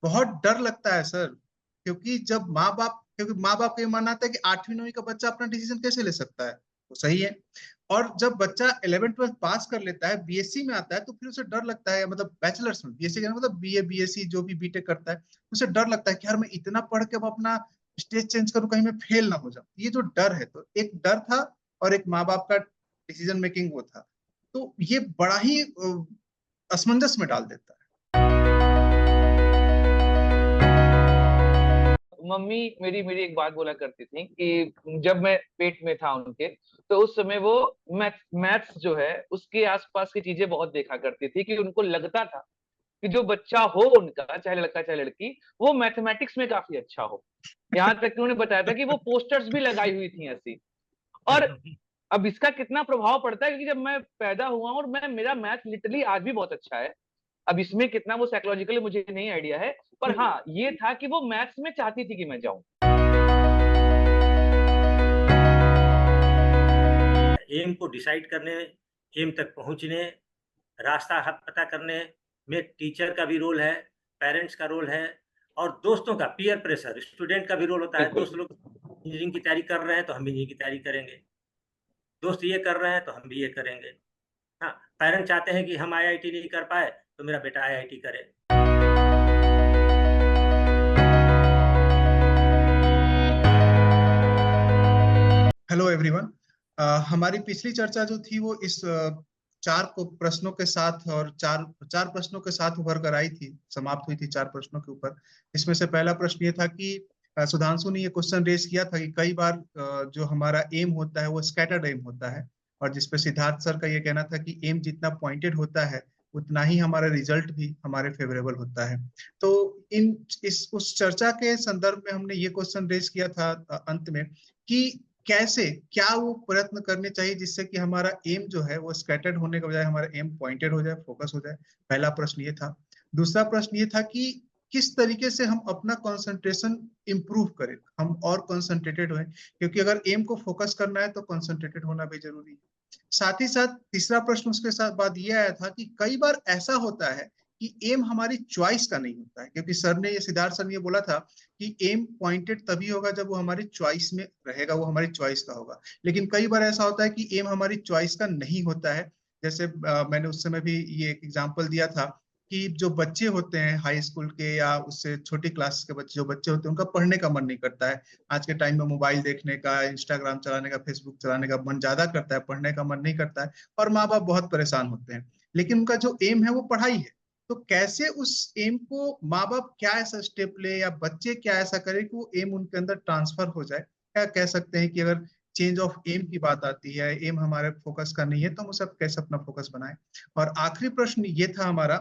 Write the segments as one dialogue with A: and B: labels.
A: बहुत डर लगता है सर, क्योंकि क्योंकि माँ बाप का ये मानना आता है कि 8वीं 9वीं का बच्चा अपना डिसीजन कैसे ले सकता है, वो सही है। और जब बच्चा 11th 12th पास कर लेता है, बीएससी में आता है, तो फिर उसे डर लगता है, मतलब बैचलर्स में, बीएससी का मतलब बीए बीएससी जो भी बीटेक करता है, उसे डर लगता है कि यार मैं इतना पढ़ के अब अपना स्टेज चेंज करूं, कहीं मैं फेल ना हो जाऊं। ये जो डर है, तो एक डर था और एक माँ बाप का डिसीजन मेकिंग वो था। तो ये बड़ा ही असमंजस में डाल देता है।
B: मम्मी मेरी मेरी एक बात बोला करती थी कि जब मैं पेट में था उनके, तो उस समय वो मैथ्स जो है उसके आसपास की चीजें बहुत देखा करती थी, कि उनको लगता था कि जो बच्चा हो उनका, चाहे लड़का चाहे लड़की, वो मैथमेटिक्स में काफी अच्छा हो। यहाँ तक कि उन्होंने बताया था कि वो पोस्टर्स भी लगाई हुई थी ऐसी। और अब इसका कितना प्रभाव पड़ता है, क्योंकि जब मैं पैदा हुआ और मेरा मैथ लिटरली आज भी बहुत अच्छा है। अब इसमें कितना वो साइकोलॉजिकली मुझे नहीं आइडिया है, पर हाँ ये था कि वो मैथ्स में चाहती थी कि मैं जाऊं।
C: एम को डिसाइड करने, एम तक पहुंचने, रास्ता पता करने में टीचर का भी रोल है, पेरेंट्स का रोल है, और दोस्तों का पीयर प्रेशर, स्टूडेंट का भी रोल होता है।
B: बिल्कुल।
C: दोस्त लोग इंजीनियरिंग की तैयारी कर रहे हैं तो हम भी इंजीनियरिंग की तैयारी करेंगे, दोस्त ये कर रहे हैं तो हम भी ये करेंगे। हाँ, पेरेंट्स चाहते हैं कि हम आईआईटी नहीं कर पाए तो मेरा बेटा आईआईटी करे।
A: Hello everyone. हमारी पिछली चर्चा जो थी वो इस चार को प्रश्नों के साथ और चार चार प्रश्नों के साथ उभर कर आई थी, समाप्त हुई थी 4 प्रश्नों के ऊपर। इसमें से पहला प्रश्न ये था कि सुधांशु ने ये क्वेश्चन रेज किया था कि कई बार जो हमारा एम होता है वो स्कैटर्ड एम होता है, और जिसपे सिद्धार्थ सर का ये कहना था कि एम जितना पॉइंटेड होता है उतना ही हमारा रिजल्ट भी हमारे फेवरेबल होता है। तो इन इस उस चर्चा के संदर्भ में हमने ये क्वेश्चन रेज किया था अंत में, कि कैसे क्या वो प्रयत्न करने चाहिए जिससे कि हमारा एम जो है वो स्कैटर्ड होने के बजाय हमारा एम पॉइंटेड हो जाए, फोकस हो जाए। पहला प्रश्न ये था। दूसरा प्रश्न ये था कि किस तरीके से हम अपना कंसंट्रेशन इंप्रूव करें, हम और कंसंट्रेटेड हों, क्योंकि अगर एम को फोकस करना है तो कंसंट्रेटेड होना भी जरूरी है। साथ ही साथ तीसरा प्रश्न उसके साथ बाद ये आया था कि कई बार ऐसा होता है कि एम हमारी चॉइस का नहीं होता है, क्योंकि सर ने ये सिद्धार्थ सर ने ये बोला था कि एम पॉइंटेड तभी होगा जब वो हमारी चॉइस में रहेगा, वो हमारी चॉइस का होगा। लेकिन कई बार ऐसा होता है कि एम हमारी चॉइस का नहीं होता है। जैसे मैंने उस समय भी ये एक एग्जांपल दिया था कि जो बच्चे होते हैं हाई स्कूल के या उससे छोटी क्लास के बच्चे, जो बच्चे होते हैं उनका पढ़ने का मन नहीं करता है। आज के टाइम में मोबाइल देखने का, इंस्टाग्राम चलाने का, फेसबुक चलाने का मन ज्यादा करता है, पढ़ने का मन नहीं करता है, और माँ बाप बहुत परेशान होते हैं। लेकिन उनका जो एम है वो पढ़ाई है। तो कैसे उस एम को माँ बाप क्या ऐसा स्टेप ले या बच्चे क्या ऐसा करे कि वो एम उनके अंदर ट्रांसफर हो जाए। क्या कह सकते हैं कि अगर चेंज ऑफ एम की बात आती है, एम हमारे फोकस का नहीं है, तो हम उसे कैसे अपना फोकस बनाए। और आखिरी प्रश्न ये था हमारा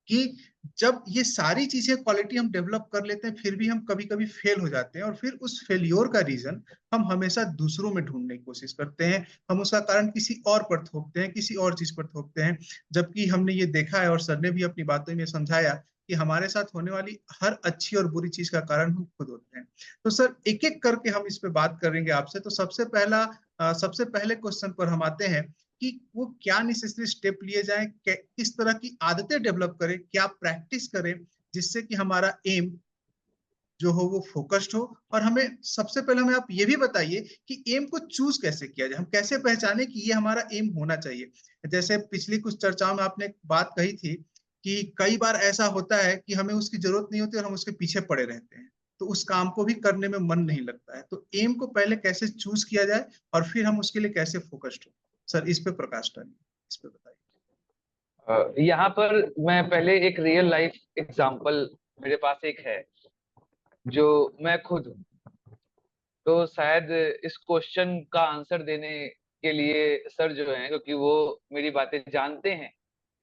A: कि जब ये सारी चीजें क्वालिटी हम डेवलप कर लेते हैं फिर भी हम कभी कभी फेल हो जाते हैं, और फिर उस फेल्योर का रीजन हम हमेशा दूसरों में ढूंढने की कोशिश करते हैं। हम उसका कारण किसी और पर थोपते हैं, किसी और चीज पर थोपते हैं, जबकि हमने ये देखा है और सर ने भी अपनी बातों में समझाया कि हमारे साथ होने वाली हर अच्छी और बुरी चीज का कारण हम खुद होते हैं। तो सर एक एक करके हम इस पे बात करेंगे आपसे। तो सबसे पहले क्वेश्चन पर हम आते हैं कि वो क्या नेसेसरी स्टेप लिए जाएं, किस तरह की आदतें डेवलप करें, क्या प्रैक्टिस करें, जिससे कि हमारा एम जो हो वो फोकस्ड हो। और हमें आप ये भी बताइए कि एम को चूज कैसे किया जाए, हम कैसे पहचाने कि ये हमारा एम होना चाहिए। जैसे पिछली कुछ चर्चाओं में आपने एक बात कही थी कि कई बार ऐसा होता है कि हमें उसकी जरूरत नहीं होती और हम उसके पीछे पड़े रहते हैं, तो उस काम को भी करने में मन नहीं लगता है। तो एम को पहले कैसे चूज किया जाए और फिर हम उसके लिए कैसे फोकस्ड हो। सर इस पे प्रकाश डालिए, इस पे बताइए।
B: यहाँ पर मैं पहले एक रियल लाइफ एग्जांपल मेरे पास एक है, जो मैं खुद हूँ। तो शायद इस क्वेश्चन का आंसर देने के लिए सर जो हैं, क्योंकि वो मेरी बातें जानते हैं,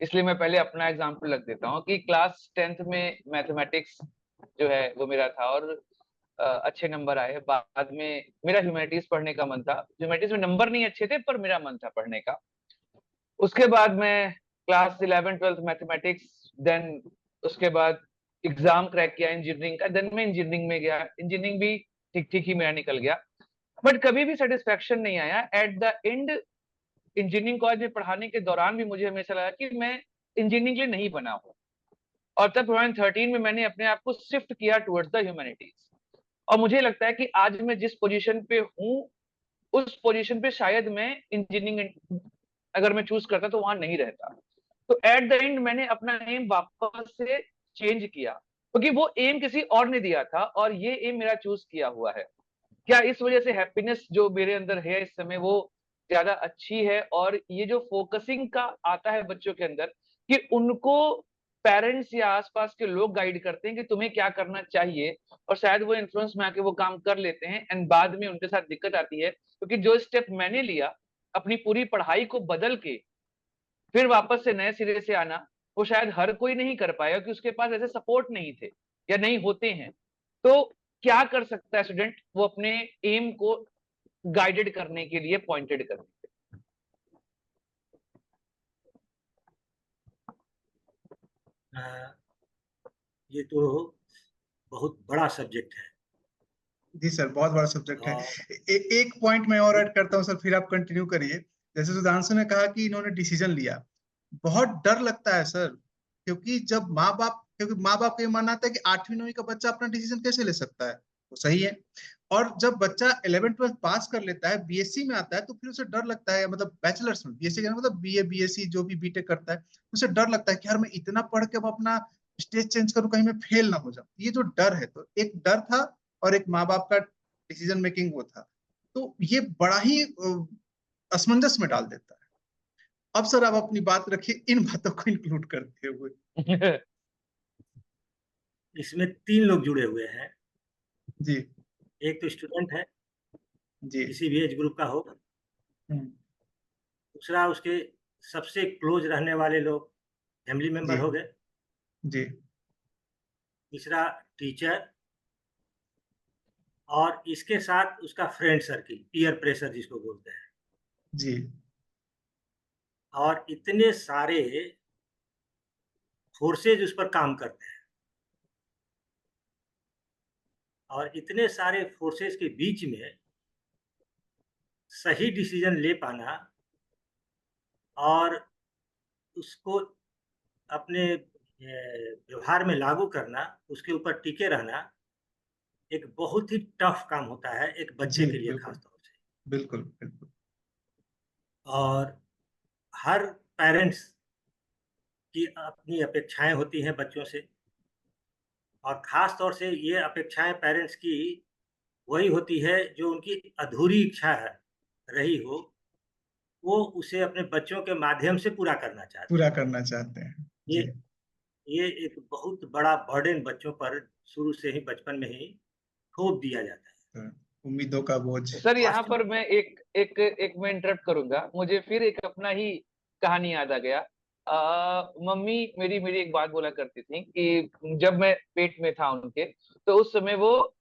B: इसलिए मैं पहले अपना एग्जांपल रख देता हूँ कि क्लास 10th में मैथमेटिक्स जो है वो मेरा था, और अच्छे नंबर आए। बाद में मेरा ह्यूमैनिटीज पढ़ने का मन था, ह्यूमैनिटीज में नंबर नहीं अच्छे थे पर मेरा मन था पढ़ने का। उसके बाद मैं क्लास 11 12 मैथमेटिक्स, देन उसके बाद एग्जाम क्रैक किया इंजीनियरिंग का, देन मैं इंजीनियरिंग में गया, इंजीनियरिंग भी ठीक ठीक ही मेरा निकल गया। बट कभी भी सेटिस्फेक्शन नहीं आया at the end. Engineering college में पढ़ाने के दौरान भी मुझे हमेशा लगा कि मैं इंजीनियरिंग के लिए नहीं बना हूँ। और तब 2013 में मैंने अपने आप को शिफ्ट किया टुवर्ड्स द ह्यूमैनिटीज। और मुझे लगता है कि आज मैं जिस पोजीशन पे हूँ उस पोजीशन पे शायद मैं इंजीनियरिंग अगर मैं चूज करता तो वहां नहीं रहता। तो एट द एंड मैंने अपना एम वापस से चेंज किया, क्योंकि वो एम किसी और ने दिया था और ये एम मेरा चूज किया हुआ है। क्या इस वजह से हैप्पीनेस जो मेरे अंदर है इस समय वो ज्यादा अच्छी है? और ये जो फोकसिंग का आता है बच्चों के अंदर कि उनको पेरेंट्स या आसपास के लोग गाइड करते हैं कि तुम्हें क्या करना चाहिए, और शायद वो इन्फ्लुएंस में आके वो काम कर लेते हैं एंड बाद में उनके साथ दिक्कत आती है, क्योंकि जो स्टेप मैंने लिया अपनी पूरी पढ़ाई को बदल के फिर वापस से नए सिरे से आना, वो शायद हर कोई नहीं कर पाएगा क्योंकि उसके पास ऐसे सपोर्ट नहीं थे या नहीं होते हैं। तो क्या कर सकता है स्टूडेंट वो अपने एम को गाइडेड करने के लिए, पॉइंटेड करने के
C: ये तो बहुत बड़ा सब्जेक्ट है।
A: जी सर, बहुत बड़ा सब्जेक्ट है।
C: और
A: एक पॉइंट मैं और ऐड करता हूँ सर, फिर आप कंटिन्यू करिए। जैसे सुधांशु ने कहा कि इन्होंने डिसीजन लिया, बहुत डर लगता है सर, क्योंकि माँ बाप का ये मानना था कि 8वीं 9वीं का बच्चा अपना डिसीजन कैसे ले सकता है, वो सही है। और जब बच्चा 11th 12th पास कर लेता है, बीएससी में आता है, तो फिर उसे डर लगता है, मतलब बैचलर्स में, बीएससी का मतलब बीए बीएससी जो भी बीटेक करता है, उसे डर लगता है कि यार मैं इतना पढ़ के अब अपना स्टेज चेंज करूं, कहीं मैं फेल ना हो जाऊं। ये जो डर है, तो एक डर था और एक माँ बाप का डिसीजन मेकिंग वो था, तो ये बड़ा ही असमंजस में डाल देता है। अब सर आप अपनी बात रखिए इन बातों को इंक्लूड करते हुए।
C: इसमें 3 लोग जुड़े हुए हैं।
A: जी
C: एक तो स्टूडेंट है,
A: जी।
C: किसी भी एज ग्रुप का हो।
A: हम्म,
C: दूसरा उसके सबसे क्लोज रहने वाले लोग, फैमिली
A: जी
C: मेंबर हो गए।
A: जी
C: तीसरा टीचर, और इसके साथ उसका फ्रेंड सर्किल, पीयर प्रेशर जिसको बोलते हैं।
A: जी
C: और इतने सारे फोर्सेज उस पर काम करते हैं, और इतने सारे फोर्सेज के बीच में सही डिसीजन ले पाना और उसको अपने व्यवहार में लागू करना, उसके ऊपर टिके रहना, एक बहुत ही टफ काम होता है एक
A: जी,
C: बच्चे के लिए खास
A: बिल्कुल
C: तौर से।
A: बिल्कुल बिल्कुल।
C: और हर पेरेंट्स की अपनी अपेक्षाएं होती हैं बच्चों से, और खास तौर से ये अपेक्षाएं पेरेंट्स की वही होती है जो उनकी अधूरी इच्छा है रही हो, वो उसे अपने बच्चों के माध्यम से पूरा करना चाहते
A: पूरा
C: हैं।
A: करना चाहते हैं।
C: ये
A: जी
C: ये एक बहुत बड़ा बर्डन बच्चों पर शुरू से ही, बचपन में ही थोप दिया जाता है।
A: तो उम्मीदों का बोझ।
B: सर यहाँ
C: वास्तव
B: पर मैं एक मैं इंटरप्ट करूंगा, मुझे फिर एक अपना ही कहानी याद आ गया। मम्मी मेरी मेरी एक बात बोला करती थी कि जब मैं पेट में था उनके, तो उस समय वो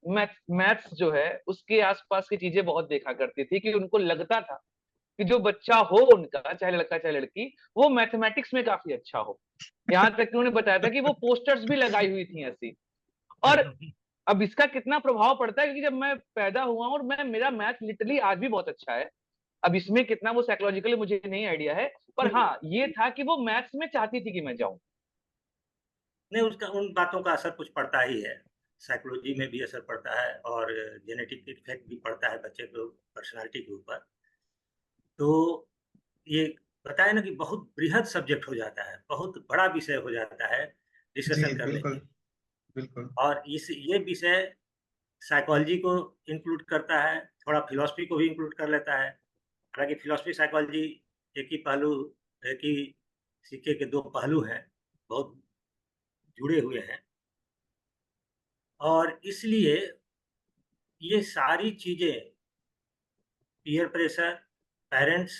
B: मैथ्स जो है उसके आसपास की चीजें बहुत देखा करती थी, कि उनको लगता था कि जो बच्चा हो उनका, चाहे लड़का चाहे लड़की, वो मैथमेटिक्स में काफी अच्छा हो। यहाँ तक कि उन्होंने बताया था कि वो पोस्टर्स भी लगाई हुई थी ऐसी। और
C: है।
B: अब इसका कितना प्रभाव पड़ता है, क्योंकि जब मैं पैदा हुआ हूं और मेरा मैथ लिटरली आज भी बहुत अच्छा है। अब इसमें कितना वो साइकोलॉजिकली मुझे नहीं आइडिया है, पर हाँ ये था कि वो मैथ्स में चाहती थी कि मैं जाऊं।
C: नहीं, उसका उन बातों का असर कुछ पड़ता ही है। साइकोलॉजी में भी असर पड़ता है और जेनेटिक इफ़ेक्ट भी पड़ता है बच्चे को पर्सनैलिटी के ऊपर। तो ये बताया ना कि बहुत बृहद सब्जेक्ट हो जाता है, बहुत बड़ा विषय हो जाता है
A: जी
C: डिस्कशन करने
A: बिल्कुल
C: के।
A: बिल्कुल।
C: और ये विषय साइकोलॉजी को इंक्लूड करता है, थोड़ा फिलॉसफी को भी इंक्लूड कर लेता है। हालाँकि फिलॉसफी, साइकोलॉजी एक ही पहलू, एक ही सिक्के के 2 पहलू हैं, बहुत जुड़े हुए हैं। और इसलिए ये सारी चीज़ें, पीयर प्रेशर, पेरेंट्स,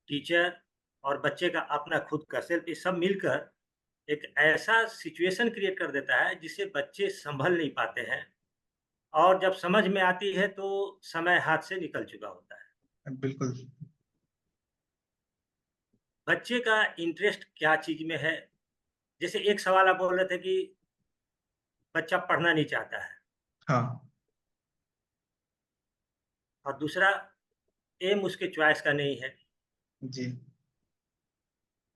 C: टीचर और बच्चे का अपना खुद का सेल्फ, ये सब मिलकर एक ऐसा सिचुएशन क्रिएट कर देता है जिससे बच्चे सँभल नहीं पाते हैं, और जब समझ में आती है तो समय हाथ से निकल चुका होता है।
A: बिल्कुल
C: बच्चे का इंटरेस्ट क्या चीज़ में है? जैसे एक सवाल आप बोल रहे थे कि बच्चा पढ़ना नहीं चाहता है,
A: हाँ
C: और दूसरा एम उसके चॉइस का नहीं है।
A: जी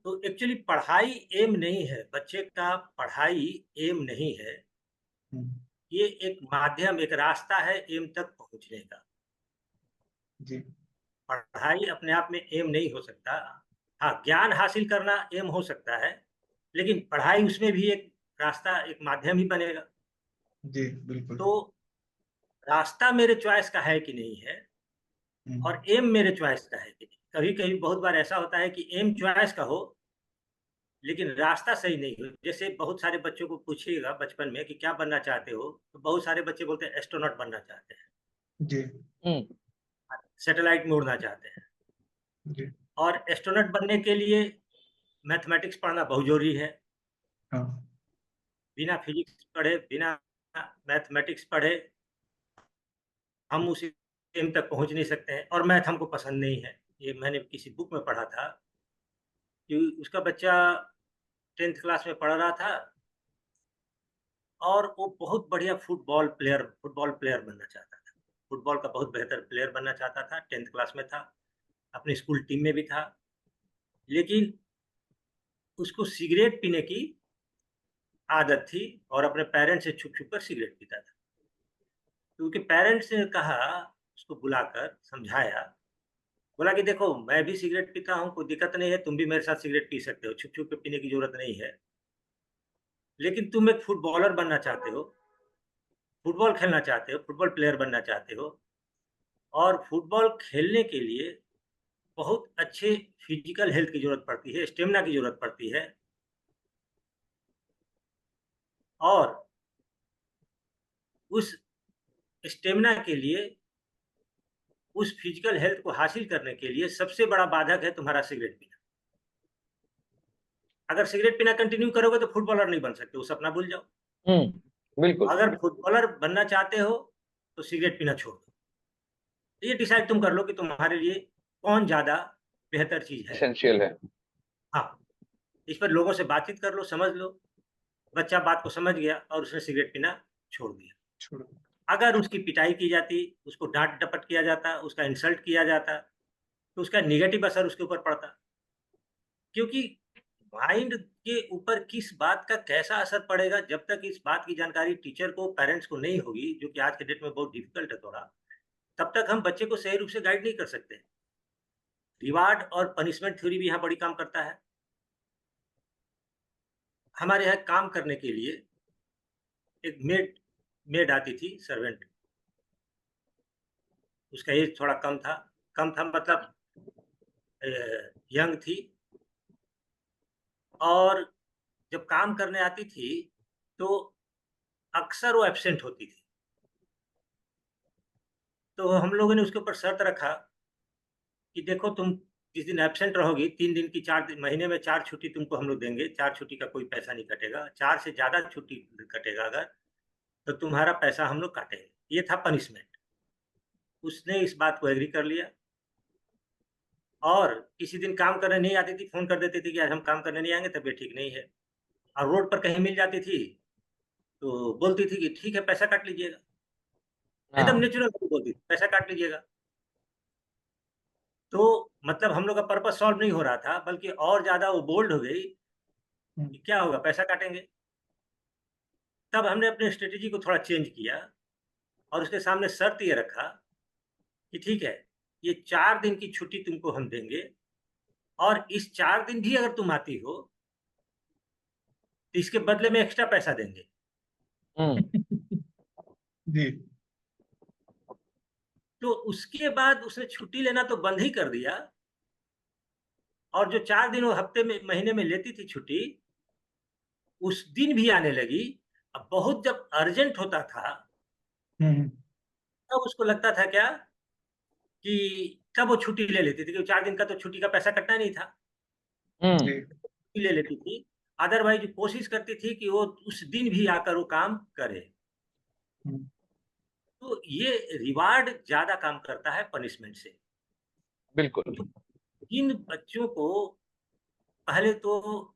C: तो एक्चुअली पढ़ाई एम नहीं है, बच्चे का पढ़ाई एम नहीं है,
A: हम्म,
C: ये एक माध्यम, एक रास्ता है एम तक पहुँचने का।
A: जी
C: पढ़ाई अपने आप में एम नहीं हो सकता। हाँ, ज्ञान हासिल करना एम हो सकता है, लेकिन पढ़ाई उसमें भी एक रास्ता, एक माध्यम ही बनेगा।
A: जी बिल्कुल।
C: तो रास्ता मेरे चॉइस का है कि नहीं है, और एम मेरे चॉइस का है कि नहीं। कभी-कभी बहुत बार ऐसा होता है कि एम चॉइस का हो, लेकिन रास्ता सही नहीं हो। जैसे बहुत सारे बच्चों को पूछिएगा बचपन में कि क्या बनना चाहते हो? तो बहुत सारे बच्चे बोलते हैं एस्ट्रोनॉट बनना चाहते हैं,
A: जी
B: हम्म।
C: सैटेलाइट में उड़ना चाहते हैं।
A: जी
C: और एस्ट्रोनॉट बनने के लिए मैथमेटिक्स पढ़ना बहुत ज़रूरी है।
A: हाँ
C: बिना फिजिक्स पढ़े, बिना मैथमेटिक्स पढ़े हम उस एम तक पहुँच नहीं सकते हैं, और मैथ हमको पसंद नहीं है। ये मैंने किसी बुक में पढ़ा था कि उसका बच्चा 10th क्लास में पढ़ रहा था, और वो बहुत बढ़िया फुटबॉल प्लेयर बनना चाहता था। फुटबॉल का बहुत बेहतर प्लेयर बनना चाहता था, 10th क्लास में था, अपनी स्कूल टीम में भी था। लेकिन उसको सिगरेट पीने की आदत थी, और अपने पेरेंट्स से छुप-छुप कर सिगरेट पीता था। तो उसके पेरेंट्स ने कहा, उसको बुलाकर समझाया, बोला कि देखो मैं भी सिगरेट पीता हूँ, कोई दिक्कत नहीं है, तुम भी मेरे साथ सिगरेट पी सकते हो, छुप-छुप के पीने की ज़रूरत नहीं है। लेकिन तुम एक फुटबॉलर बनना चाहते हो, फुटबॉल खेलना चाहते हो, फुटबॉल प्लेयर बनना चाहते हो, और फुटबॉल खेलने के लिए बहुत अच्छे फिजिकल हेल्थ की ज़रूरत पड़ती है, स्टेमिना की ज़रूरत पड़ती है, और उस स्टेमिना के लिए, उस फिजिकल हेल्थ को हासिल करने के लिए सबसे बड़ा बाधक है तुम्हारा सिगरेट पीना। अगर सिगरेट पीना कंटिन्यू करोगे तो फुटबॉलर नहीं बन सकते, वो सपना भूल जाओ।
B: बिल्कुल।
C: अगर फुटबॉलर बनना चाहते हो, तो सिगरेट पीना छोड़ दो। ये डिसाइड तुम कर लो कि तुम्हारे लिए कौन ज़्यादा बेहतर चीज़ है।
B: एसेंशियल है।
C: हाँ, इस पर लोगों से बातचीत कर लो, समझ लो। बच्चा बात को समझ गया और उसने सिगरेट पीना छोड़ दिया।
A: छोड़ो।
C: अगर उसकी पिटाई की जाती, उसको डाँट-डपट किया जाता, उसका इंसल्ट किया जाता, तो उसका नेगेटिव असर उसके ऊपर पड़ता। क्योंकि माइंड के ऊपर किस बात का कैसा असर पड़ेगा, जब तक इस बात की जानकारी टीचर को, पेरेंट्स को नहीं होगी, जो कि आज के डेट में बहुत डिफ़िकल्ट है थोड़ा, तब तक हम बच्चे को सही रूप से गाइड नहीं कर सकते। रिवार्ड और पनिशमेंट थ्योरी भी यहाँ बड़ी काम करता है। हमारे यहाँ काम करने के लिए एक मेड मेड आती थी, सर्वेंट। उसका एज थोड़ा कम था मतलब यंग थी, और जब काम करने आती थी, तो अक्सर वो एब्सेंट होती थी। तो हम लोगों ने उसके ऊपर शर्त रखा कि देखो तुम जिस दिन एब्सेंट रहोगी, 3 दिन की 4 दिन, महीने में 4 छुट्टी तुमको हम लोग देंगे, 4 छुट्टी का कोई पैसा नहीं कटेगा, 4 से ज़्यादा छुट्टी कटेगा अगर, तो तुम्हारा पैसा हम लोग काटेंगे। ये था पनिशमेंट। उसने इस बात को एग्री कर लिया, और किसी दिन काम करने नहीं आती थी, फ़ोन कर देती थी कि आज हम काम करने नहीं आएँगे, तबीयत ठीक नहीं है। और रोड पर कहीं मिल जाती थी, तो बोलती थी कि ठीक है, पैसा काट लीजिएगा। एकदम
B: हाँ।
C: नेचुरल बोलती थी, पैसा काट लीजिएगा। तो मतलब हम लोग का पर्पज़ सॉल्व नहीं हो रहा था, बल्कि और ज़्यादा वो बोल्ड हो गई कि क्या होगा, पैसा काटेंगे। तब हमने अपनी स्ट्रैटेजी को थोड़ा चेंज किया, और उसके सामने शर्त ये रखा कि ठीक है, ये 4 दिन की छुट्टी तुमको हम देंगे, और इस 4 दिन भी अगर तुम आती हो, तो इसके बदले में एक्स्ट्रा पैसा देंगे।
A: जी
C: तो उसके बाद उसने छुट्टी लेना तो बंद ही कर दिया, और जो 4 दिन वो हफ्ते में, महीने में लेती थी छुट्टी, उस दिन भी आने लगी। अब बहुत जब अर्जेंट होता था,
A: हम्म,
C: तब उसको लगता था क्या कि तब वो छुट्टी ले लेती थी, क्योंकि 4 दिन का तो छुट्टी का पैसा कटना नहीं था।
A: जी
C: छुट्टी ले लेती थी। अदरवाइज़ कोशिश करती थी कि वो उस दिन भी आकर वो काम करे।
A: हम्म,
C: तो ये रिवार्ड ज़्यादा काम करता है पनिशमेंट से।
B: बिल्कुल।
C: तो इन बच्चों को पहले तो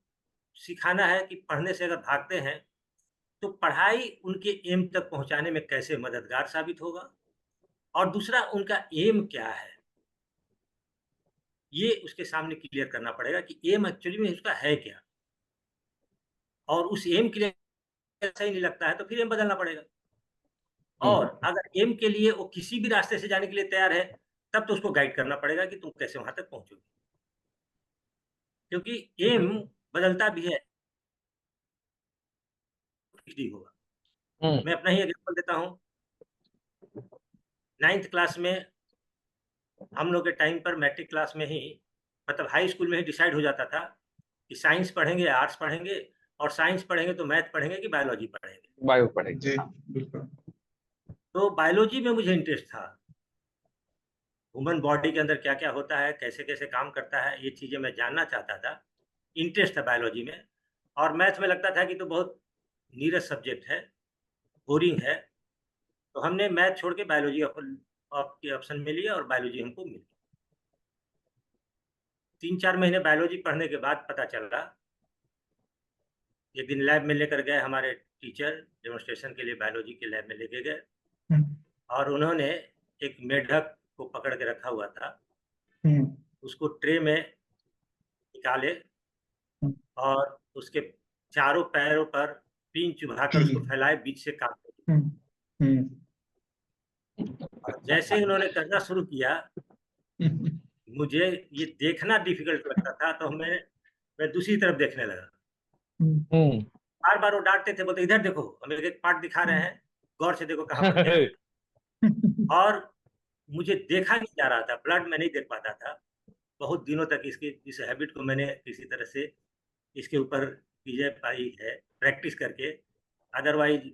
C: सिखाना है कि पढ़ने से अगर भागते हैं, तो पढ़ाई उनके एम तक पहुँचाने में कैसे मददगार साबित होगा, और दूसरा उनका एम क्या है? ये उसके सामने क्लियर करना पड़ेगा कि एम एक्चुअली में उसका है क्या, और उस एम के लिए सही नहीं लगता है तो फिर एम बदलना पड़ेगा। और अगर एम के लिए वो किसी भी रास्ते से जाने के लिए तैयार है, तब तो उसको गाइड करना पड़ेगा कि तुम कैसे वहां तक पहुंचोगे, क्योंकि एम बदलता भी है, फिक्स्ड ही होगा। मैं अपना ही एग्जांपल देता हूँ। 9th क्लास में हम लोग के टाइम पर, मैट्रिक क्लास में ही, मतलब हाई स्कूल में ही डिसाइड हो जाता था कि साइंस पढ़ेंगे, आर्ट्स पढ़ेंगे, और साइंस पढ़ेंगे तो मैथ पढ़ेंगे कि बायोलॉजी पढ़ेंगे।
B: बायो पढ़ेंगे।
A: जी बिल्कुल।
C: तो बायोलॉजी में मुझे इंटरेस्ट था। ह्यूमन बॉडी के अंदर क्या क्या होता है, कैसे कैसे काम करता है, ये चीज़ें मैं जानना चाहता था। इंटरेस्ट था बायोलॉजी में। और मैथ में लगता था कि तो बहुत नीरस सब्जेक्ट है, बोरिंग है। तो हमने मैथ छोड़ के बायोलॉजी ऑप्शन में लिया और बायोलॉजी हमको मिली। 3-4 महीने बायोलॉजी पढ़ने के बाद पता चल रहा, एक दिन लैब में लेकर गए हमारे टीचर, डेमोन्स्ट्रेशन के लिए बायोलॉजी के लैब में लेके गए, और उन्होंने एक मेढक को पकड़ के रखा हुआ था, उसको ट्रे में निकाले और उसके चारों पैरों पर पिन चुभाकर उसको फैलाए, बीच से काट दिए। और जैसे ही उन्होंने करना शुरू किया, मुझे ये देखना डिफिकल्ट लगता था, तो मैं दूसरी तरफ देखने लगा। बार बार वो डांटते थे, बोलते इधर देखो, हम एक एक पार्ट दिखा रहे हैं, गौर से देखो कहाँ पर क्या है। और मुझे देखा नहीं जा रहा था, ब्लड में नहीं देख पाता था। बहुत दिनों तक इस हैबिट को मैंने किसी तरह से इसके ऊपर विजय पाई है, प्रैक्टिस करके। अदरवाइज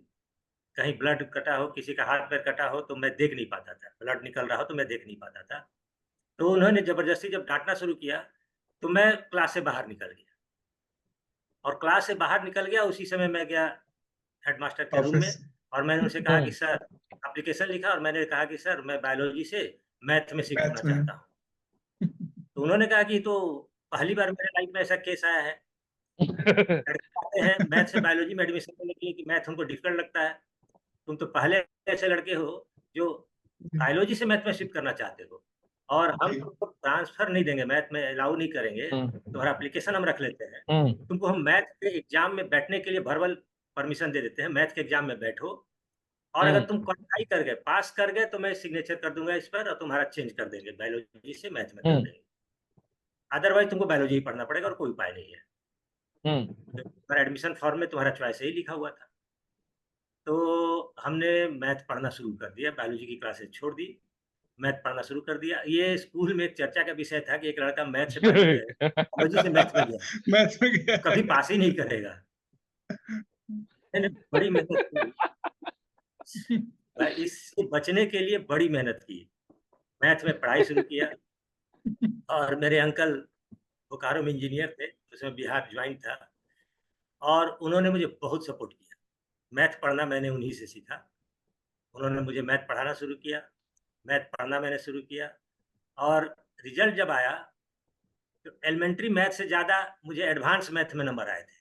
C: कहीं ब्लड कटा हो, किसी का हाथ पैर कटा हो, तो मैं देख नहीं पाता था, ब्लड निकल रहा हो तो मैं देख नहीं पाता था। तो उन्होंने जबरदस्ती जब डांटना शुरू किया, तो मैं क्लास से बाहर निकल गया। और क्लास से बाहर निकल गया, उसी समय मैं गया हेडमास्टर के रूम में, और मैंने उनसे कहा कि सर, एप्लीकेशन लिखा और मैंने कहा कि सर मैं बायोलॉजी से मैथ में शिफ्ट होना
A: मैथ में।
C: चाहता हूँ। तो उन्होंने कहा कि तो पहली बार मेरे लाइफ में ऐसा केस आया है। लड़के आते हैं मैथ से बायोलॉजी में एडमिशन लेने के लिए कि मैथ उनको डिफिकल्ट लगता है। तुम तो पहले ऐसे लड़के हो जो बायोलॉजी से मैथ में शिफ्ट करना चाहते हो, और हम
A: जी।
C: तुमको ट्रांसफर नहीं देंगे, मैथ में अलाउ नहीं करेंगे। तुम्हारा एप्लीकेशन हम रख लेते हैं, तुमको हम मैथ के एग्जाम में बैठने के लिए वर्बल परमिशन दे देते हैं, मैथ के एग्जाम में बैठो, और अगर तुम क्वालिफाई कर गए, पास कर गए, तो मैं सिग्नेचर कर दूंगा इस पर और तुम्हारा चेंज कर देंगे, बायोलॉजी से मैथ में कर देंगे। अदरवाइज तुमको बायोलॉजी ही पढ़ना पड़ेगा और कोई उपाय नहीं है। तुम्हारा एडमिशन फॉर्म में तुम्हारा चॉइस ही लिखा हुआ था। तो हमने मैथ पढ़ना शुरू कर दिया, बायोलॉजी की क्लासेस छोड़ दी, मैथ पढ़ना शुरू कर दिया। ये स्कूल में एक चर्चा का विषय था कि एक लड़का मैथ से बायोलॉजी से मैथ में गया,
A: मैथ में गया।
C: कभी पास ही नहीं करेगा। मैंने बड़ी मेहनत की, इससे बचने के लिए बड़ी मेहनत की, मैथ में पढ़ाई शुरू किया। और मेरे अंकल बोकारो में इंजीनियर थे, उसमें बिहार ज्वाइन था, और उन्होंने मुझे बहुत सपोर्ट किया। मैथ पढ़ना मैंने उन्हीं से सीखा। उन्होंने मुझे मैथ पढ़ाना शुरू किया, मैथ पढ़ना मैंने शुरू किया, और रिजल्ट जब आया तो एलिमेंट्री मैथ से ज़्यादा मुझे एडवांस मैथ में नंबर आए थे।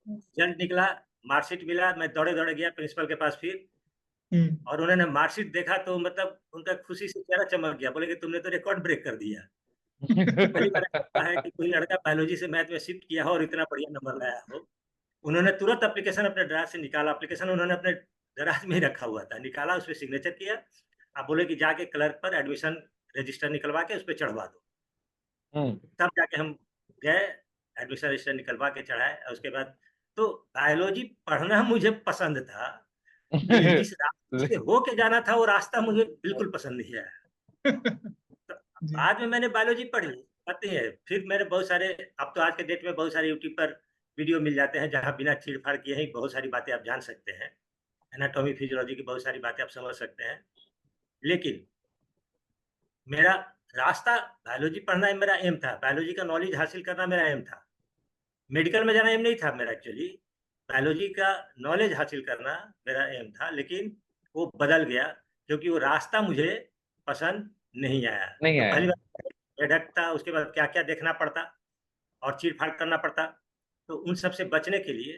C: रिजल्ट निकला, मार्कशीट मिला, मैं दौड़े-दौड़े गया प्रिंसिपल के पास फिर, और उन्होंने मार्कशीट देखा तो मतलब उनका खुशी से चेहरा चमक गया, बोले कि तुमने तो रिकॉर्ड ब्रेक कर दिया। पहली बार ऐसा हुआ है कि कोई लड़का बायोलॉजी से मैथ में शिफ्ट किया हो और इतना बढ़िया नंबर लाया हो। उन्होंने तुरंत एप्लीकेशन अपने दराज से निकाला, एप्लीकेशन उन्होंने अपने दराज में ही रखा हुआ था, निकाला, उस पे सिग्नेचर किया। आप बोले कि जाके क्लर्क पर एडमिशन रजिस्टर निकलवा के उस पे चढ़वा दो। तब जाके हम गए, एडमिशन रजिस्टर निकलवा के चढ़ाए, और उसके बाद तो बायोलॉजी पढ़ना मुझे पसंद था, लेकिन जिस रास्ते से होके जाना था वो रास्ता मुझे बिल्कुल पसंद नहीं आया। तो बाद में मैंने बायोलॉजी पढ़ी, पता है, फिर मैंने बहुत सारे, अब तो आज के डेट में बहुत सारे यूट्यूब पर वीडियो मिल जाते हैं जहाँ बिना चीड़-फाड़ किए ही बहुत सारी बातें आप जान सकते हैं। एनाटॉमी, फिजियोलॉजी की बहुत सारी बातें आप समझ सकते हैं। लेकिन मेरा रास्ता बायोलॉजी पढ़ना मेरा एम था, बायोलॉजी का नॉलेज हासिल करना मेरा एम था। मेडिकल में जाना एम नहीं था मेरा एक्चुअली, बायोलॉजी का नॉलेज हासिल करना मेरा एम था, लेकिन वो बदल गया क्योंकि वो रास्ता मुझे पसंद नहीं आया।
B: नहीं
C: तो
B: आया।
C: पहली बार हेडेक था, उसके बाद क्या-क्या देखना पड़ता और चीड़-फाड़ करना पड़ता। तो उन सब से बचने के लिए,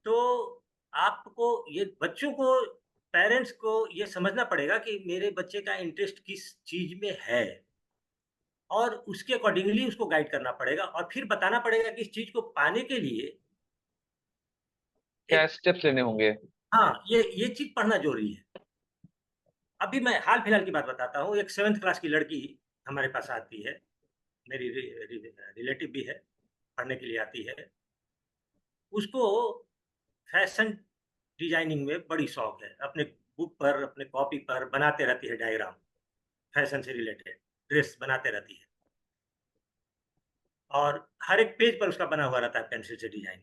C: तो आपको ये बच्चों को, पेरेंट्स को ये समझना पड़ेगा कि मेरे बच्चे का इंटरेस्ट किस चीज़ में है। और उसके अकॉर्डिंगली उसको गाइड करना पड़ेगा और फिर बताना पड़ेगा कि इस चीज को पाने के लिए
B: क्या स्टेप्स लेने होंगे।
C: हाँ ये चीज पढ़ना जरूरी है। अभी मैं हाल फिलहाल की बात बताता हूँ। एक 7th क्लास की लड़की हमारे पास आती है, मेरी रिलेटिव भी है, पढ़ने के लिए आती है। उसको फैशन डिजाइनिंग में बड़ी शौक है। अपने बुक पर, अपने कॉपी पर बनाते रहती है डायग्राम, फैशन से रिलेटेड ड्रेस बनाते रहती है और हर एक पेज पर उसका बना हुआ रहता है पेंसिल से डिजाइन।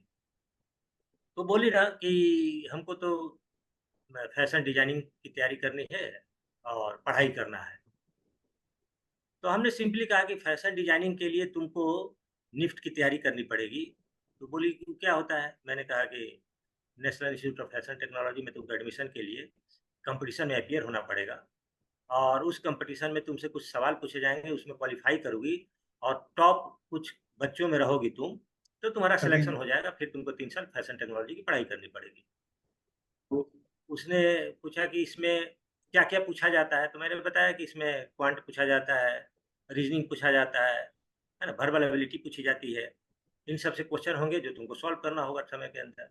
C: तो बोली ना कि हमको तो फैशन डिजाइनिंग की तैयारी करनी है और पढ़ाई करना है। तो हमने सिंपली कहा कि फैशन डिजाइनिंग के लिए तुमको निफ्ट की तैयारी करनी पड़ेगी। तो बोली कि क्या होता है? मैंने कहा कि national institute of fashion technology में तुमको एडमिशन के लिए कंपटीशन में अपीयर होना पड़ेगा और उस कंपटीशन में तुमसे कुछ सवाल पूछे जाएंगे, उसमें क्वालिफाई करोगी और टॉप कुछ बच्चों में रहोगी तुम, तो तुम्हारा
A: तभी।
C: सिलेक्शन हो जाएगा। फिर तुमको 3 साल फैशन टेक्नोलॉजी की पढ़ाई करनी पड़ेगी। तो उसने पूछा कि इसमें क्या-क्या पूछा जाता है? तो मैंने बताया कि इसमें क्वांट पूछा जाता है, रीज़निंग पूछा जाता है ना? वर्बल एबिलिटी पूछी जाती है। इन सब से क्वेश्चन होंगे जो तुमको सॉल्व करना होगा समय के अंदर।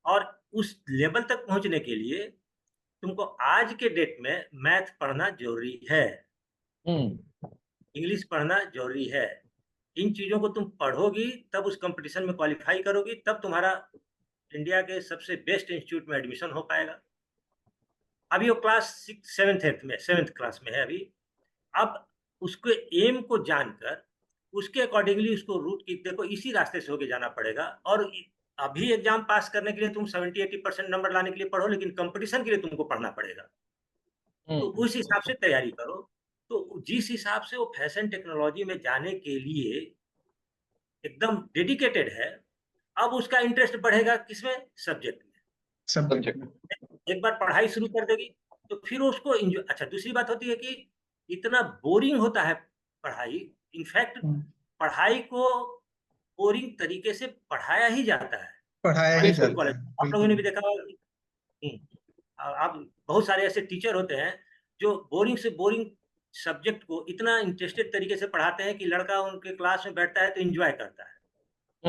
C: और उस लेवल तक पहुँचने के लिए तुमको आज के डेट में मैथ पढ़ना ज़रूरी है,
B: हम्म।
C: इंग्लिश पढ़ना ज़रूरी है। इन चीज़ों को तुम पढ़ोगी, तब उस कॉम्पिटिशन में क्वालिफ़ाई करोगी, तब तुम्हारा इंडिया के सबसे बेस्ट इंस्टीट्यूट में एडमिशन हो पाएगा। अभी वो क्लास 6 7th 8th में 7th क्लास में है अभी। अब उसके एम को जानकर उसके अकॉर्डिंगली उसको रूट की देखो इसी रास्ते से होके जाना पड़ेगा। और अभी एग्जाम पास करने के लिए तुम 70-80% नंबर लाने के लिए पढ़ो, लेकिन कंपटीशन के लिए तुमको पढ़ना पड़ेगा। तो
B: हम्म।
C: उस हिसाब से तैयारी करो। तो जिस हिसाब से वो फैशन टेक्नोलॉजी में जाने के लिए एकदम डेडिकेटेड है, अब उसका इंटरेस्ट बढ़ेगा किसमें? सब्जेक्ट में।
A: Subject
B: subject.
A: में।
C: एक बार पढ़ाई शुरू कर देगी तो फिर उसको एंजॉय। अच्छा, दूसरी बात होती है कि इतना बोरिंग होता है पढ़ाई। इनफैक्ट
A: हम्म,
C: पढ़ाई को बोरिंग तरीके से पढ़ाया ही जाता है
A: पढ़ाया
C: हमारे
A: ही
C: स्कूल
A: जाता
C: कॉलेज।
A: है,
C: आप लोगों ने
A: बिल्कुल।
C: भी देखा होगा कि आप बहुत सारे ऐसे टीचर होते हैं जो बोरिंग से बोरिंग सब्जेक्ट को इतना इंटरेस्टेड तरीके से पढ़ाते हैं कि लड़का उनके क्लास में बैठता है तो एंजॉय करता है।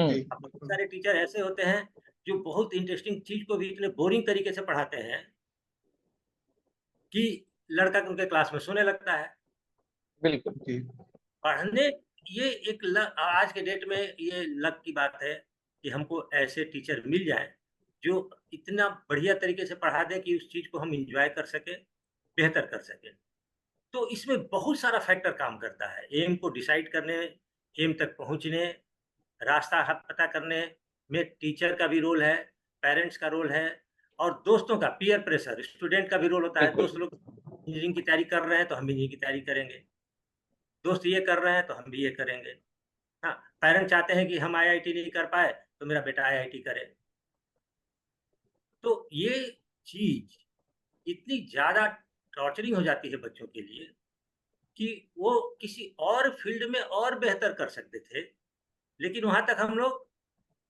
A: जी,
C: अब बहुत
A: बिल्कुल।
C: सारे टीचर ऐसे होते हैं जो बहुत इंटरेस्टिंग चीज को भी इतने बोरिंग तरीके से पढ़ाते हैं कि लड़का उनके क्लास में सोने लगता है।
B: बिल्कुल।
A: जी।
C: पढ़ने ये एक आज के डेट में ये लक की बात है कि हमको ऐसे टीचर मिल जाएं जो इतना बढ़िया तरीके से पढ़ा दें कि उस चीज को हम एंजॉय कर सकें, बेहतर कर सकें। तो इसमें बहुत सारा फैक्टर काम करता है। एम को डिसाइड करने, एम तक पहुंचने, रास्ता पता करने में टीचर का भी रोल है, पेरेंट्स का रोल है और दोस्तों का पीयर प्रेशर, स्टूडेंट का भी रोल होता है।
B: बिल्कुल।
C: दोस्त लोग इंजीनियरिंग की तैयारी कर रहे हैं तो हम भी इंजीनियरिंग की तैयारी करेंगे, दोस्त ये कर रहे हैं तो हम भी ये करेंगे। हाँ, पेरेंट्स चाहते हैं कि हम आईआईटी नहीं कर पाए तो मेरा बेटा आईआईटी करे। तो ये चीज इतनी ज्यादा टॉर्चरिंग हो जाती है बच्चों के लिए कि वो किसी और फील्ड में और बेहतर कर सकते थे, लेकिन वहां तक हम लोग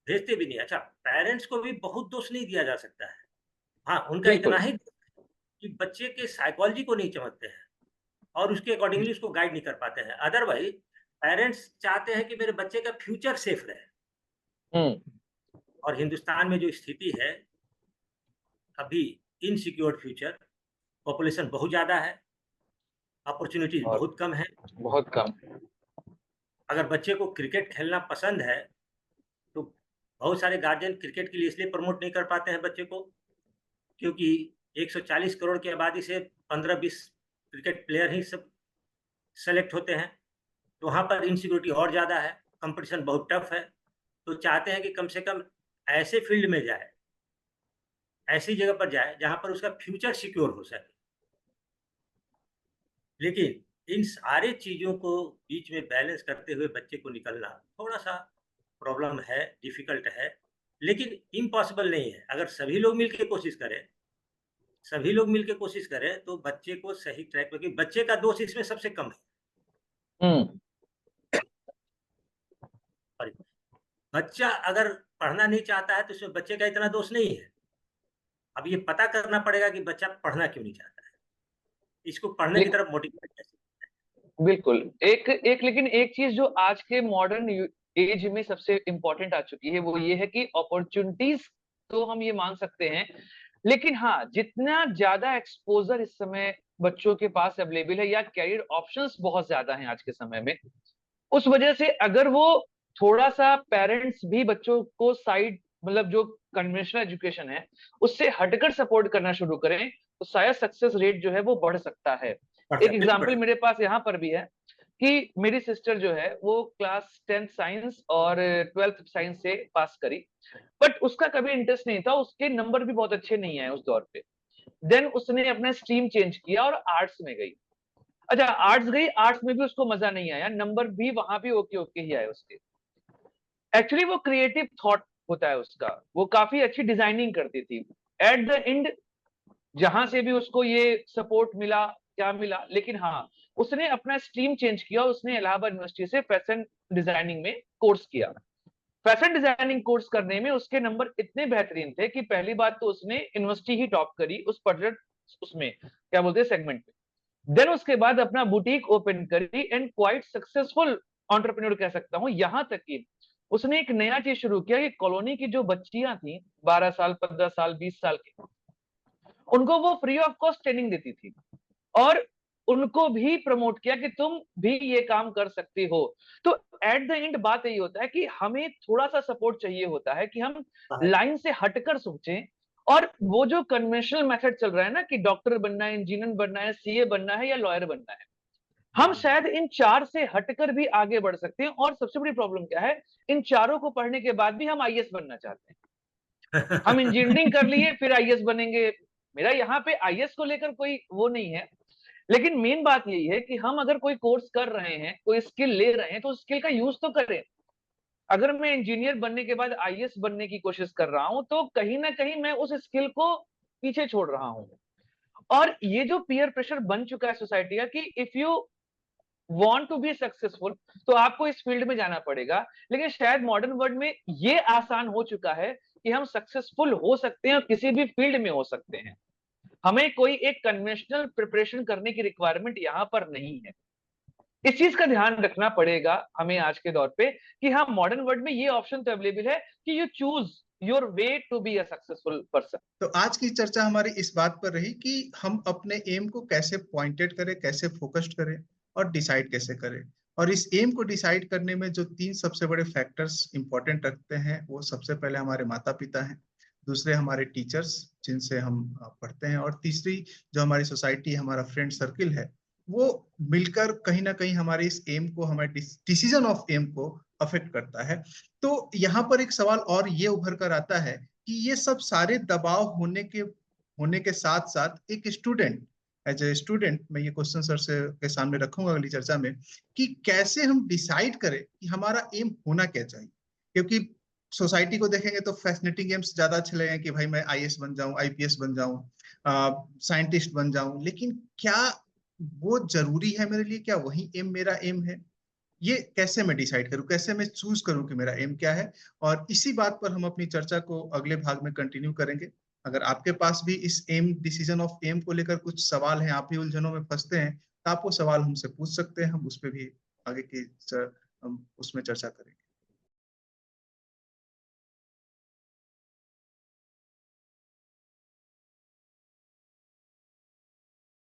C: भेजते भी नहीं। अच्छा, पेरेंट्स को भी बहुत दोष नहीं दिया जा सकता है। हाँ, उनका इतना
B: बिल्कुल।
C: ही कि बच्चे के साइकोलॉजी को नहीं समझते हैं और उसके अकॉर्डिंगली उसको गाइड नहीं कर पाते हैं। अदरवाइज पेरेंट्स चाहते हैं कि मेरे बच्चे का फ्यूचर सेफ रहे।
B: हम्म।
C: और हिंदुस्तान में जो स्थिति है अभी, इनसिक्योर फ्यूचर, पॉपुलेशन बहुत ज़्यादा है, अपॉर्चुनिटीज
B: और
C: बहुत कम है।
B: बहुत कम।
C: अगर बच्चे को क्रिकेट खेलना पसंद है तो बहुत सारे गार्जियन क्रिकेट के लिए इसलिए प्रमोट नहीं कर पाते हैं बच्चे को क्योंकि 140 करोड़ की आबादी से 15-20 क्रिकेट प्लेयर ही सब सेलेक्ट होते हैं। तो वहाँ पर इनसिक्योरिटी और ज़्यादा है, कंपटीशन बहुत टफ है। तो चाहते हैं कि कम से कम ऐसे फील्ड में जाए, ऐसी जगह पर जाए जहाँ पर उसका फ्यूचर सिक्योर हो सके। लेकिन इन सारे चीज़ों को बीच में बैलेंस करते हुए बच्चे को निकलना थोड़ा-सा प्रॉब्लम है, डिफ़िकल्ट है, लेकिन इम्पॉसिबल नहीं है। अगर सभी लोग मिल के कोशिश करें तो बच्चे को सही ट्रैक पे, क्योंकि बच्चे का दोष इसमें सबसे कम है।
B: हम्म।
C: और बच्चा अगर पढ़ना नहीं चाहता है तो इसमें बच्चे का इतना दोष नहीं है। अब ये पता करना पड़ेगा कि बच्चा पढ़ना क्यों नहीं चाहता है, इसको पढ़ने की
B: लेकिन
C: तरफ मोटिवेट कैसे।
B: बिल्कुल। लेकिन एक चीज जो आज के मॉडर्न एज में सबसे इम्पोर्टेंट आ चुकी है वो ये है कि अपॉर्चुनिटीज तो हम ये मान सकते हैं, लेकिन हाँ, जितना ज्यादा एक्सपोजर इस समय बच्चों के पास अवेलेबल है या कैरियर ऑप्शंस बहुत ज्यादा हैं आज के समय में, उस वजह से अगर वो थोड़ा सा पेरेंट्स भी बच्चों को साइड मतलब जो कन्वेंशनल एजुकेशन है उससे हटकर सपोर्ट करना शुरू करें तो शायद सक्सेस रेट जो है वो बढ़ सकता है। एक एग्जाम्पल मेरे पास यहाँ पर भी है कि मेरी सिस्टर जो है वो क्लास 10th साइंस और 12th साइंस से पास करी, बट उसका कभी इंटरेस्ट नहीं था, उसके नंबर भी बहुत अच्छे नहीं आए उस दौर पे। देन उसने अपना स्ट्रीम चेंज किया और आर्ट्स में गई। अच्छा, आर्ट्स गई, आर्ट्स में भी उसको मजा नहीं आया, नंबर भी वहां भी ओके ओके ही आए उसके। एक्चुअली वो क्रिएटिव थॉट होता है उसका, वो काफी अच्छी डिजाइनिंग करती थी। एट द एंड जहां से भी उसको ये सपोर्ट मिला क्या मिला, लेकिन हाँ, उसने अपना स्ट्रीम चेंज किया, उसने इलाहाबाद यूनिवर्सिटी से फैशन डिजाइनिंग में कोर्स किया। फैशन डिजाइनिंग कोर्स करने में उसके नंबर इतने बेहतरीन थे कि पहली बात तो उसने यूनिवर्सिटी ही टॉप करी उस पर्टिकुलर उसमें क्या बोलते हैं सेगमेंट में। देन उसके बाद अपना बुटीक ओपन करी एंड क्वाइट सक्सेसफुल एंटरप्रेन्योर कह सकता हूं। यहां तक कि उसने एक नया चीज शुरू किया कि कॉलोनी की जो बच्चियां थी 12 साल 15 साल 20 साल की, उनको वो फ्री ऑफ कॉस्ट ट्रेनिंग देती थी और उनको भी प्रमोट किया कि तुम भी ये काम कर सकती हो। तो एट द एंड बात यही होता है कि हमें थोड़ा सा सपोर्ट चाहिए होता है कि हम लाइन से हटकर सोचें, और वो जो कन्वेंशनल मेथड चल रहा है ना कि डॉक्टर बनना है, इंजीनियर बनना है, सीए बनना है या लॉयर बनना है, हम शायद इन चार से हटकर भी आगे बढ़ सकते हैं। और सबसे बड़ी प्रॉब्लम क्या है, इन चारों को पढ़ने के बाद भी हम आईएएस बनना चाहते हैं। हम इंजीनियरिंग कर लिए फिर आईएएस बनेंगे। मेरा यहाँ पे आईएएस को लेकर कोई वो नहीं है, लेकिन मेन बात यही है कि हम अगर कोई कोर्स कर रहे हैं, कोई स्किल ले रहे हैं, तो उस स्किल का यूज तो करें। अगर मैं इंजीनियर बनने के बाद आईएएस बनने की कोशिश कर रहा हूं तो कहीं ना कहीं मैं उस स्किल को पीछे छोड़ रहा हूं। और ये जो पीयर प्रेशर बन चुका है सोसाइटी का कि if you want to be successful तो आपको इस फील्ड में जाना पड़ेगा, लेकिन शायद मॉडर्न वर्ल्ड में ये आसान हो चुका है कि हम सक्सेसफुल हो सकते हैं और किसी भी फील्ड में हो सकते हैं। हमें कोई एक कन्वेंशनल प्रिपरेशन करने की रिक्वायरमेंट यहाँ पर नहीं है। इस चीज का ध्यान रखना पड़ेगा हमें आज के दौर पे कि हाँ, मॉडर्न वर्ल्ड में ये ऑप्शन तो अवेलेबल है कि you choose your way to be a successful person.
A: तो आज की चर्चा हमारी इस बात पर रही कि हम अपने एम को कैसे पॉइंटेड करें, कैसे फोकस्ड करें और डिसाइड कैसे करें। और इस एम को डिसाइड करने में जो तीन सबसे बड़े फैक्टर्स इंपॉर्टेंट रखते हैं वो सबसे पहले हमारे माता पिता हैं, दूसरे हमारे टीचर्स जिनसे हम पढ़ते हैं, और तीसरी जो हमारी सोसाइटी, हमारा फ्रेंड सर्किल है, वो मिलकर कहीं ना कहीं हमारे इस एम को, हमारे डिसीजन ऑफ एम को अफेक्ट करता है। तो यहाँ पर एक सवाल और ये उभर कर आता है कि ये सब सारे दबाव होने के साथ साथ एक स्टूडेंट, एज ए स्टूडेंट, मैं ये क्वेश्चन सर से के सामने रखूंगा अगली चर्चा में कि कैसे हम डिसाइड करें कि हमारा एम होना क्या चाहिए। क्योंकि सोसाइटी को देखेंगे तो फैसिनेटिंग एम्स ज्यादा अच्छे लगेंगे कि भाई मैं आईएएस बन जाऊं, आईपीएस बन जाऊं, साइंटिस्ट बन जाऊं, लेकिन क्या वो जरूरी है मेरे लिए? क्या वही एम मेरा एम है? ये कैसे मैं डिसाइड करूं, कैसे मैं चूज करूं कि मेरा एम क्या है? और इसी बात पर हम अपनी चर्चा को अगले भाग में कंटिन्यू करेंगे। अगर आपके पास भी इस एम, डिसीजन ऑफ एम को लेकर कुछ सवाल हैं, आप भी उलझनों में फंसते हैं, तो आप वो सवाल हमसे पूछ सकते हैं, हम उस पर भी आगे की हम उसमें चर्चा करेंगे।